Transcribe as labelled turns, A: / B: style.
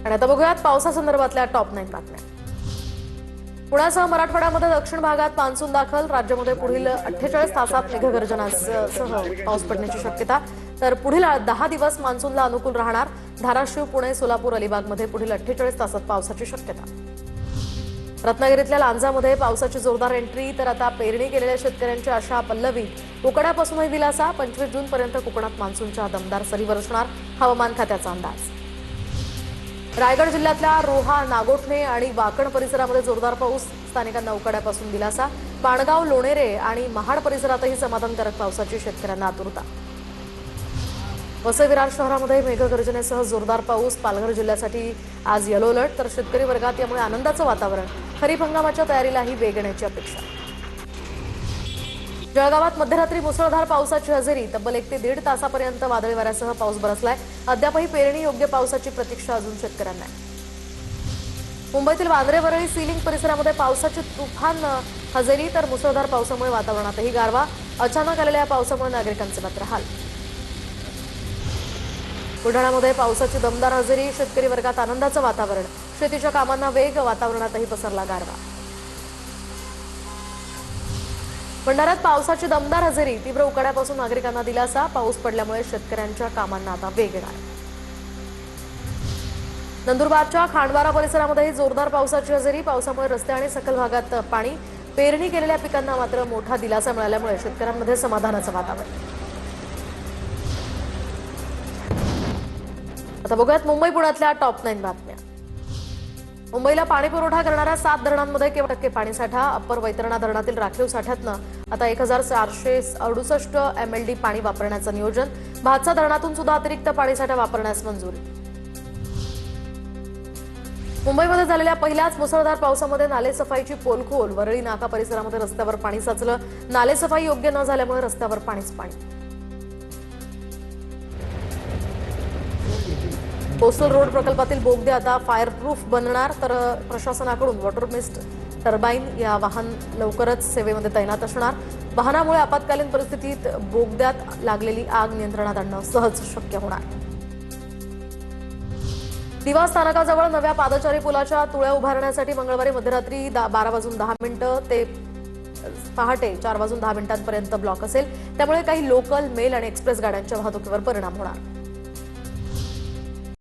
A: आणि आता बघूयात पावसासंदर्भातल्या टॉप 9 बातम्या। पुण्यासह मराठवाड्यामध्ये दक्षिण भागात मान्सून दाखल। राज्यामध्ये पुढील 48 तासात मेघगर्जनासह पाऊस पडण्याची शक्यता। तर पुढील 10 दिवस मान्सूनला अनुकूल राहणार। धाराशिव, पुणे, सोलापूर, अलिबागमध्ये पुढील 48 तासात पावसाची शक्यता। रत्नागिरीतल्या लांजामध्ये पावसाची जोरदार एंट्री। तर आता पेरणी केलेल्या शेतकऱ्यांची आशा पल्लवीत। उकाड्यापासूनही दिलासा। 25 जूनपर्यंत कोकणात मान्सूनच्या दमदार सरी बरसणार, हवामान खात्याचा अंदाज। रायगड जिल्ह्यातल्या रोहा, नागोठणे आणि वाकण परिसरामध्ये जोरदार पाऊस। स्थानिकांना उकाड्यापासून दिलासा। पाणगाव, लोणेरे आणि महाड परिसरातही समाधानकारक पावसाची शेतकऱ्यांना आतुरता। वसई विरार शहरामध्ये मेघगर्जनेसह जोरदार पाऊस। पालघर जिल्ह्यासाठी आज येलो अलर्ट। तर शेतकरी वर्गात यामुळे आनंदाचं वातावरण। खरीप हंगामाच्या तयारीलाही वेग येण्याची अपेक्षा। जळगावात मध्यरात्री मुसळधार पावसाची हजेरी। तब्बल 1 ते 1.5 तासापर्यंत वादळी वाऱ्यासह पाऊस बरसलाय। अद्यापही पेरणी योग्य पावसाची प्रतीक्षा अजून शेतकऱ्यांना आहे। मुंबईतील वांद्रे, वरळी, सीलिंग परिसरामध्ये पावसाची तुफान हजेरी। तर मुसळधार पावसामुळे वातावरणातही गारवा। अचानक आलेल्या पावसामुळे नागरिकांचे मात्र हाल। बुलढाण्यामध्ये पावसाची दमदार हजेरी। शेतकरी वर्गात आनंदाचं वातावरण। शेतीच्या कामांना वेग। वातावरणातही पसरला गारवा। भंडाऱ्यात पावसाची दमदार हजेरी। तीव्र उकाड्यापासून नागरिकांना दिलासा। पाऊस पडल्यामुळे शेतकऱ्यांच्या कामांना आता वेग येणार। नंदुरबारच्या खांडबारा परिसरामध्ये जोरदार पावसाची हजेरी। पावसामुळे रस्ते आणि सखल भागात पाणी। पेरणी केलेल्या पिकांना मात्र मोठा दिलासा मिळाल्यामुळे शेतकऱ्यांमध्ये समाधानाचं वातावरण। आता बघूयात मुंबई पुण्यातल्या टॉप 9 बातम्या। मुंबईला पाणी पुरवठा करणाऱ्या 7 धरणांमध्ये केवळ टक्के पाणीसाठा। अप्पर वैतरणा धरणातील राखीव साठ्यातनं आता 1468 MLD पाणी वापरण्याचं नियोजन। भातसा धरणातून सुद्धा अतिरिक्त पाणीसाठा वापरण्यास मंजुरी। मुंबईमध्ये झालेल्या पहिल्याच मुसळधार पावसामध्ये नालेसफाईची पोलखोल। वरळी नाका परिसरामध्ये रस्त्यावर पाणी साचलं। नालेसफाई योग्य न झाल्यामुळे रस्त्यावर पाणीच पाणी। कोस्टल रोड प्रकल्पातील बोगदे आता फायरप्रूफ बनणार। तर प्रशासनाकडून वॉटर मिस्ट टर्बाइन या वाहन लवकरच सेवेमध्ये तैनात असणार। वाहनामुळे आपत्कालीन परिस्थितीत बोगद्यात लागलेली आग नियंत्रणात आणणं सहज शक्य होणार। दिवा स्थानकाजवळ नव्या पादचारी पुलाच्या तुळ्या उभारण्यासाठी मंगळवारी मध्यरात्री 12:10 ते पहाटे 4:10 पर्यंत ब्लॉक असेल। त्यामुळे काही लोकल, मेल आणि एक्सप्रेस गाड्यांच्या वाहतुकीवर परिणाम होणार।